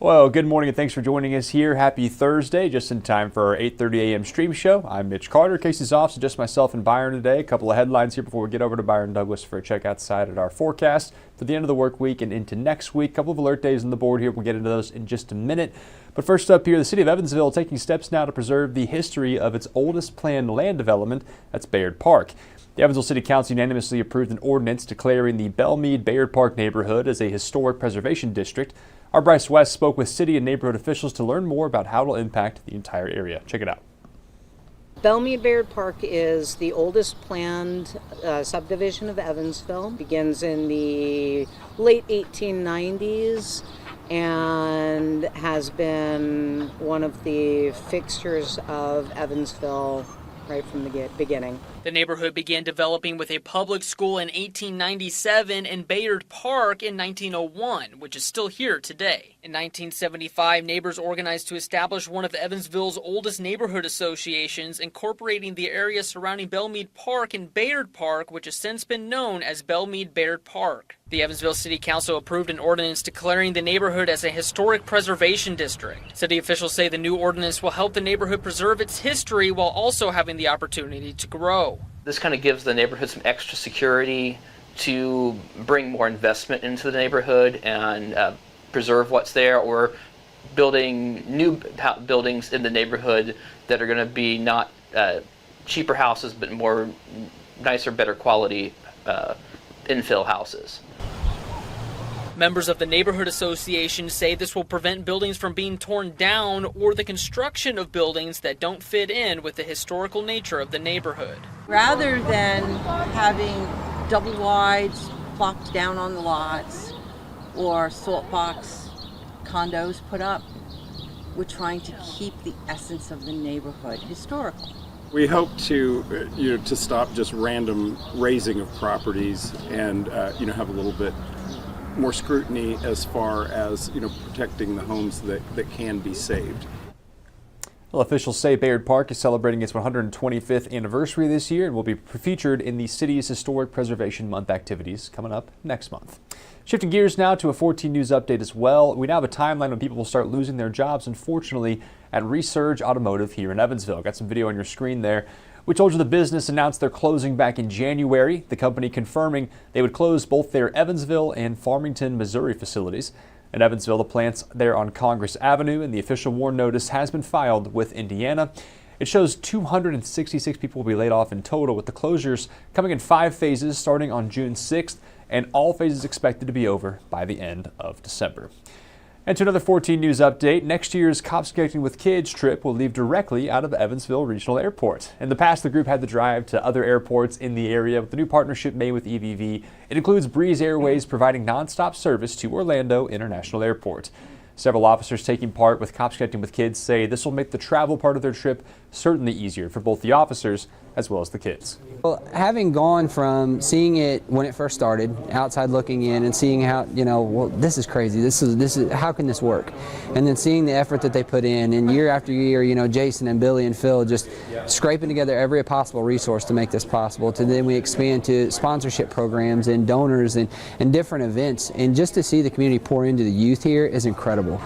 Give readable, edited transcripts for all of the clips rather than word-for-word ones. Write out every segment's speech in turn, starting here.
Well, good morning and thanks for joining us here. Happy Thursday, just in time for our 8:30 a.m. stream show. I'm Mitch Carter. Casey's off, so just myself and Byron today. A couple of headlines here before we get over to Byron Douglas for a check outside at our forecast for the end of the work week and into next week. A couple of alert days on the board here. We'll get into those in just a minute. But first up here, the city of Evansville taking steps now to preserve the history of its oldest planned land development. That's Bayard Park. The Evansville City Council unanimously approved an ordinance declaring the Bayard Park neighborhood as a historic preservation district. Our Bryce West spoke with city and neighborhood officials to learn more about how it'll impact the entire area. Check it out. Bayard Park is the oldest planned subdivision of Evansville. Begins in the late 1890s and has been one of the fixtures of Evansville right from the beginning. The neighborhood began developing with a public school in 1897 and Bayard Park in 1901, which is still here today. In 1975, neighbors organized to establish one of Evansville's oldest neighborhood associations, incorporating the area surrounding Bayard Park and Bayard Park, which has since been known as Bayard Park. The Evansville City Council approved an ordinance declaring the neighborhood as a historic preservation district. City officials say the new ordinance will help the neighborhood preserve its history while also having the opportunity to grow. This kind of gives the neighborhood some extra security to bring more investment into the neighborhood and preserve what's there, or building new buildings in the neighborhood that are going to be not cheaper houses, but more nicer, better quality infill houses. Members of the neighborhood association say this will prevent buildings from being torn down or the construction of buildings that don't fit in with the historical nature of the neighborhood. Rather than having double wides plopped down on the lots or salt box condos put up, we're trying to keep the essence of the neighborhood historical. We hope to, to stop just random raising of properties and, have a little bit more scrutiny as far as, protecting the homes that can be saved. Well, officials say Bayard Park is celebrating its 125th anniversary this year and will be featured in the city's Historic Preservation Month activities coming up next month. Shifting gears now to a 14 News update as well. We now have a timeline when people will start losing their jobs, unfortunately, at Resurge Automotive here in Evansville. Got some video on your screen there. We told you the business announced they're closing back in January, the company confirming they would close both their Evansville and Farmington, Missouri facilities. In Evansville, the plant's there on Congress Avenue, and the official warn notice has been filed with Indiana. It shows 266 people will be laid off in total, with the closures coming in 5 phases starting on June 6th, and all phases expected to be over by the end of December. And to another 14 News update, next year's Cops Connecting with Kids trip will leave directly out of Evansville Regional Airport. In the past, the group had to drive to other airports in the area. With the new partnership made with EVV, it includes Breeze Airways providing nonstop service to Orlando International Airport. Several officers taking part with Cops Connecting with Kids say this will make the travel part of their trip certainly easier for both the officers as well as the kids. Well, having gone from seeing it when it first started, outside looking in and seeing how, well, this is crazy, this is how can this work? And then seeing the effort that they put in, and year after year, Jason and Billy and Phil just scraping together every possible resource to make this possible. To then we expand to sponsorship programs and donors and different events, and just to see the community pour into the youth here is incredible.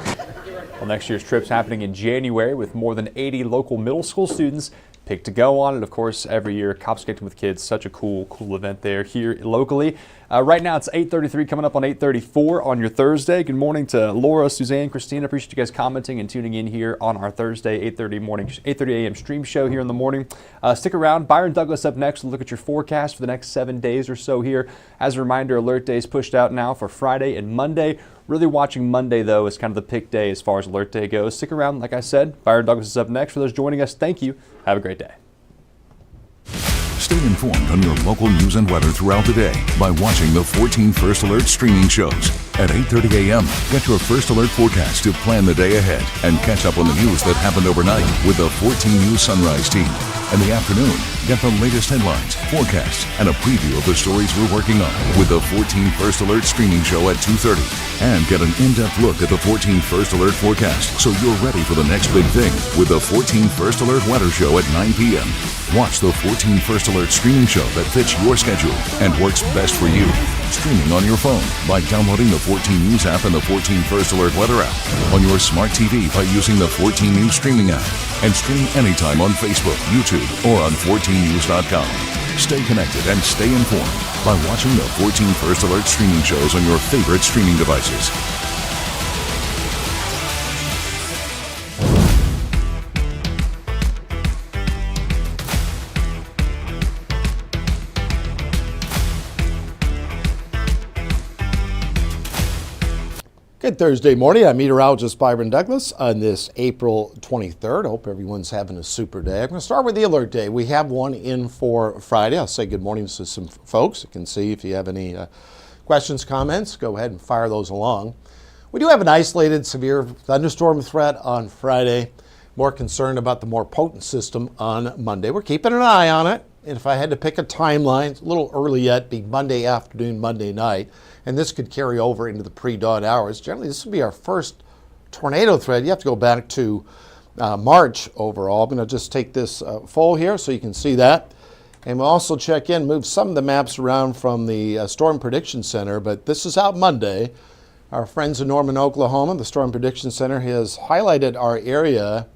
Well, next year's trip's happening in January with more than 80 local middle school students picked to go on it. Of course, every year, Cops Connecting with Kids, such a cool event there here locally. Right now, it's 8:33, coming up on 8:34 on your Thursday. Good morning to Laura, Suzanne, Christina. Appreciate you guys commenting and tuning in here on our Thursday 8:30 a.m. stream show here in the morning. Stick around. Byron Douglas up next. We'll look at your forecast for the next 7 days or so here. As a reminder, alert days pushed out now for Friday and Monday. Really watching Monday, though, is kind of the pick day as far as alert day goes. Stick around. Like I said, Bayard Douglas is up next. For those joining us, thank you. Have a great day. Stay informed on your local news and weather throughout the day by watching the 14 First Alert streaming shows. At 8:30 a.m., get your First Alert forecast to plan the day ahead and catch up on the news that happened overnight with the 14 News Sunrise team. In the afternoon, get the latest headlines, forecasts, and a preview of the stories we're working on with the 14 First Alert streaming show at 2:30. And get an in-depth look at the 14 First Alert forecast so you're ready for the next big thing with the 14 First Alert weather show at 9 p.m. Watch the 14 First Alert streaming show that fits your schedule and works best for you. Streaming on your phone by downloading the 14 News app and the 14 First Alert Weather app. On your smart TV by using the 14 News streaming app. And stream anytime on Facebook, YouTube, or on 14news.com. Stay connected and stay informed by watching the 14 First Alert streaming shows on your favorite streaming devices. Good Thursday morning. I'm meteorologist Byron Douglas on this April 23rd. I hope everyone's having a super day. I'm going to start with the alert day. We have one in for Friday. I'll say good morning to some folks. You can see if you have any questions, comments, go ahead and fire those along. We do have an isolated severe thunderstorm threat on Friday. More concerned about the more potent system on Monday. We're keeping an eye on it. And if I had to pick a timeline, it's a little early yet, be Monday afternoon, Monday night. And this could carry over into the pre-dawn hours. Generally, this would be our first tornado threat. You have to go back to March overall. I'm going to just take this full here so you can see that. And we'll also check in, move some of the maps around from the Storm Prediction Center. But this is out Monday. Our friends in Norman, Oklahoma, the Storm Prediction Center has highlighted our area.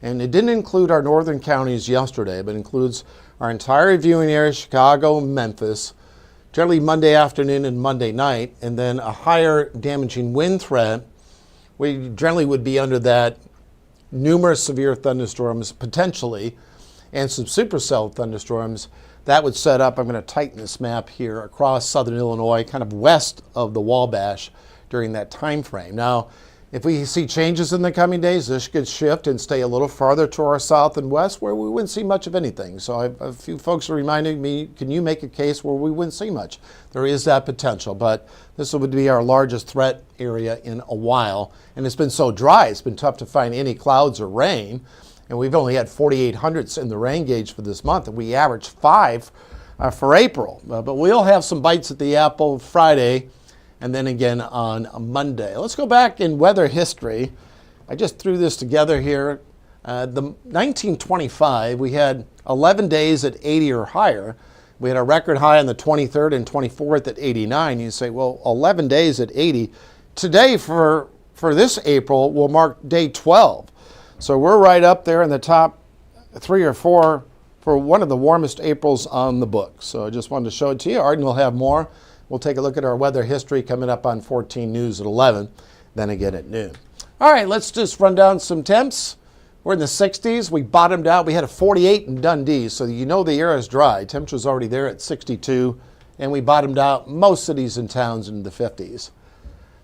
And it didn't include our northern counties yesterday, but includes our entire viewing area, Chicago, Memphis, generally Monday afternoon and Monday night, and then a higher damaging wind threat. We generally would be under that numerous severe thunderstorms potentially, and some supercell thunderstorms. That would set up, I'm going to tighten this map here, across southern Illinois, kind of west of the Wabash during that time frame. Now, if we see changes in the coming days, this could shift and stay a little farther to our south and west where we wouldn't see much of anything. So a few folks are reminding me, can you make a case where we wouldn't see much? There is that potential, but this would be our largest threat area in a while. And it's been so dry, it's been tough to find any clouds or rain. And we've only had 4,800s in the rain gauge for this month, and we averaged 5 for April. But we'll have some bites at the apple Friday, and then again on Monday. Let's go back in weather history. I just threw this together here. The 1925, we had 11 days at 80 or higher. We had a record high on the 23rd and 24th at 89. You say, well, 11 days at 80. Today, for this April, will mark day 12. So we're right up there in the top 3 or 4 for one of the warmest Aprils on the book. So I just wanted to show it to you. Arden will have more. We'll take a look at our weather history coming up on 14 News at 11, then again at noon. All right, let's just run down some temps. We're in the 60s. We bottomed out. We had a 48 in Dundee, so you know the air is dry. Temperature's already there at 62, and we bottomed out most cities and towns in the 50s.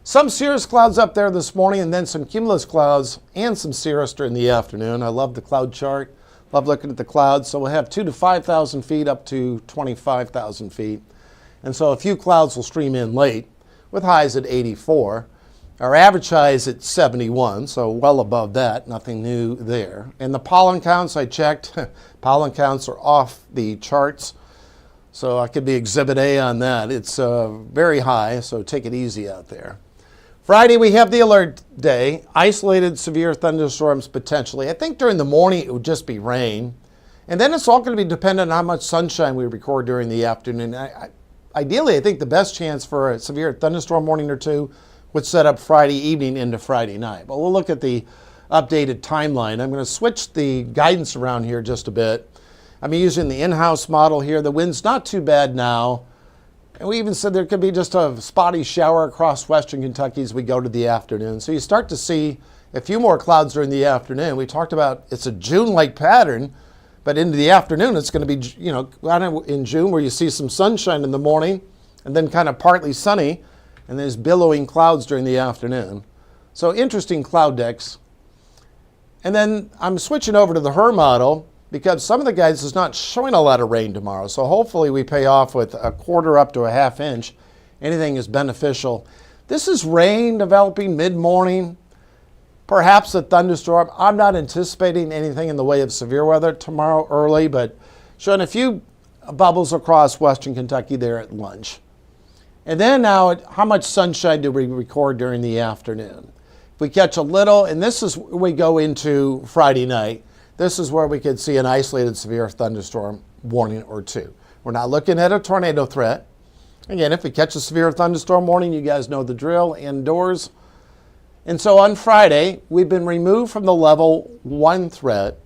Some cirrus clouds up there this morning, and then some cumulus clouds and some cirrus during the afternoon. I love the cloud chart. Love looking at the clouds. So we'll have 2,000 to 5,000 feet up to 25,000 feet. And so a few clouds will stream in late with highs at 84. Our average high is at 71, so well above that. Nothing new there. And the pollen counts, I checked. Pollen counts are off the charts. So I could be Exhibit A on that. It's very high, so take it easy out there. Friday, we have the alert day. Isolated severe thunderstorms potentially. I think during the morning it would just be rain. And then it's all going to be dependent on how much sunshine we record during the afternoon. Ideally, I think the best chance for a severe thunderstorm warning or two would set up Friday evening into Friday night. But we'll look at the updated timeline. I'm going to switch the guidance around here just a bit. I'm using the in-house model here. The wind's not too bad now. And we even said there could be just a spotty shower across western Kentucky as we go to the afternoon. So you start to see a few more clouds during the afternoon. We talked about it's a June-like pattern. But into the afternoon, it's going to be, in June where you see some sunshine in the morning and then kind of partly sunny, and there's billowing clouds during the afternoon. So interesting cloud decks. And then I'm switching over to the HER model because some of the guys is not showing a lot of rain tomorrow. So hopefully we pay off with a quarter up to a half inch. Anything is beneficial. This is rain developing mid-morning. Perhaps a thunderstorm. I'm not anticipating anything in the way of severe weather tomorrow early, but showing a few bubbles across western Kentucky there at lunch. And then now, how much sunshine do we record during the afternoon? If we catch a little, and this is where we go into Friday night, this is where we could see an isolated severe thunderstorm warning or two. We're not looking at a tornado threat. Again, if we catch a severe thunderstorm warning, you guys know the drill, indoors. And so on Friday, we've been removed from the level 1 threat.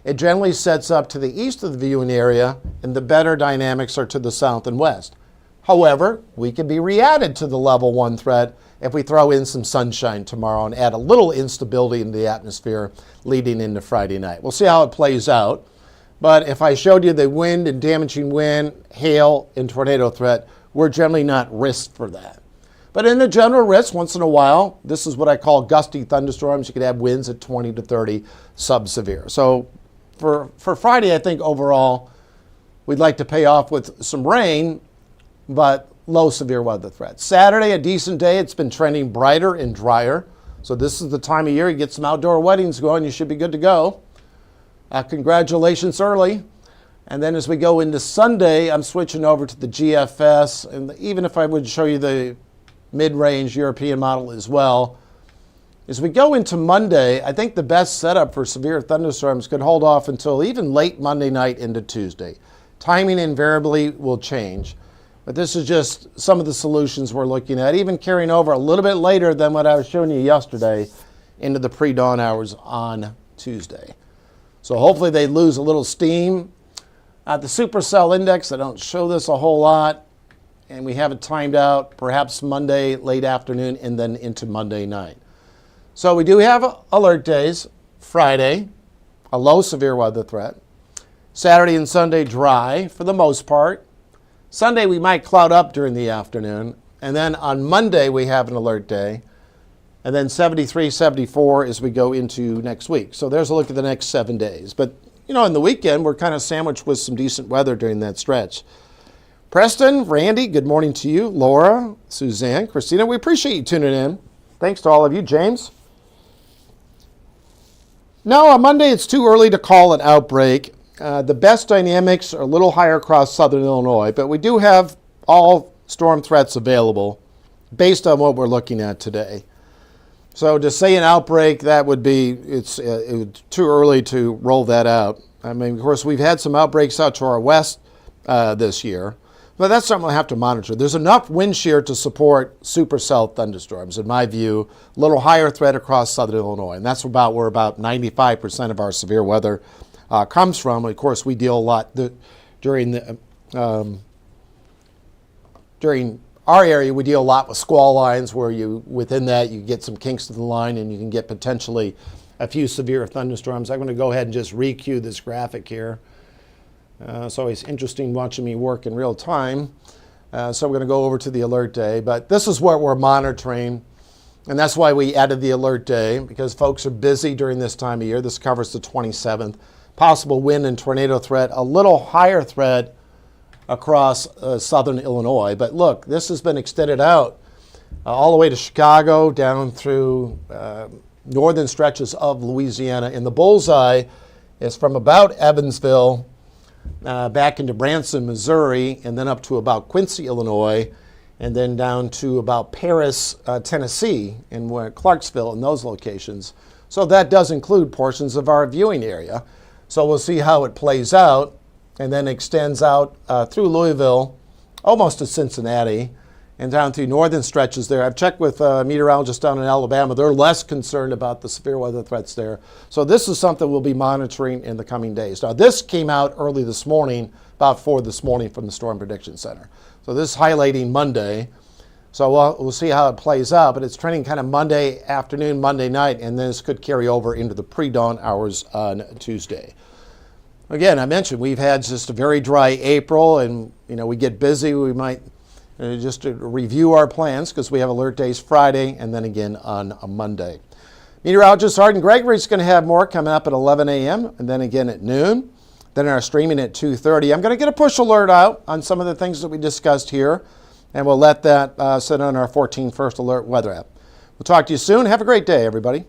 It generally sets up to the east of the viewing area, and the better dynamics are to the south and west. However, we can be re-added to the level 1 threat if we throw in some sunshine tomorrow and add a little instability into the atmosphere leading into Friday night. We'll see how it plays out. But if I showed you the wind and damaging wind, hail, and tornado threat, we're generally not risked for that. But in the general risk, once in a while, this is what I call gusty thunderstorms. You could have winds at 20 to 30 sub-severe. So for Friday, I think overall, we'd like to pay off with some rain, but low severe weather threat. Saturday, a decent day. It's been trending brighter and drier. So this is the time of year you get some outdoor weddings going. You should be good to go. Congratulations early. And then as we go into Sunday, I'm switching over to the GFS. And even if I would show you the mid-range European model as well, as we go into Monday, I think the best setup for severe thunderstorms could hold off until even late Monday night into Tuesday. Timing invariably will change. But this is just some of the solutions we're looking at, even carrying over a little bit later than what I was showing you yesterday into the pre-dawn hours on Tuesday. So hopefully they lose a little steam. The supercell index, I don't show this a whole lot, and we have it timed out perhaps Monday late afternoon and then into Monday night. So we do have alert days. Friday, a low severe weather threat. Saturday and Sunday dry for the most part. Sunday we might cloud up during the afternoon, and then on Monday we have an alert day, and then 73, 74 as we go into next week. So there's a look at the next 7 days. But you know, in the weekend, we're kind of sandwiched with some decent weather during that stretch. Preston, Randy, good morning to you. Laura, Suzanne, Christina, we appreciate you tuning in. Thanks to all of you. James? No, on Monday it's too early to call an outbreak. The best dynamics are a little higher across southern Illinois, but we do have all storm threats available based on what we're looking at today. So to say an outbreak, that would be, it's too early to roll that out. I mean, of course, we've had some outbreaks out to our west this year, but that's something we'll have to monitor. There's enough wind shear to support supercell thunderstorms, in my view, a little higher threat across southern Illinois, and that's about where about 95% of our severe weather comes from. Of course, we deal a lot during our area, we deal a lot with squall lines where within that you get some kinks to the line and you can get potentially a few severe thunderstorms. I'm going to go ahead and just re-cue this graphic here. It's always interesting watching me work in real time. So we're going to go over to the alert day, but this is what we're monitoring. And that's why we added the alert day, because folks are busy during this time of year. This covers the 27th. Possible wind and tornado threat, a little higher threat across southern Illinois. But look, this has been extended out all the way to Chicago, down through northern stretches of Louisiana. And the bullseye is from about Evansville back into Branson, Missouri, and then up to about Quincy, Illinois, and then down to about Paris, Tennessee, and Clarksville, and those locations. So that does include portions of our viewing area. So we'll see how it plays out, and then extends out through Louisville, almost to Cincinnati, and down through northern stretches there. I've checked with meteorologists down in Alabama. They're less concerned about the severe weather threats there. So this is something we'll be monitoring in the coming days. Now, this came out early this morning, about 4 this morning from the Storm Prediction Center. So this is highlighting Monday. So we'll see how it plays out, but it's trending kind of Monday afternoon, Monday night, and then this could carry over into the pre-dawn hours on Tuesday. Again, I mentioned we've had just a very dry April, and we get busy. We might just to review our plans, because we have alert days Friday and then again on a Monday. Meteorologist Arden Gregory is going to have more coming up at 11 a.m. and then again at noon. Then our streaming at 2:30. I'm going to get a push alert out on some of the things that we discussed here, and we'll let that sit on our 14 First Alert weather app. We'll talk to you soon. Have a great day, everybody.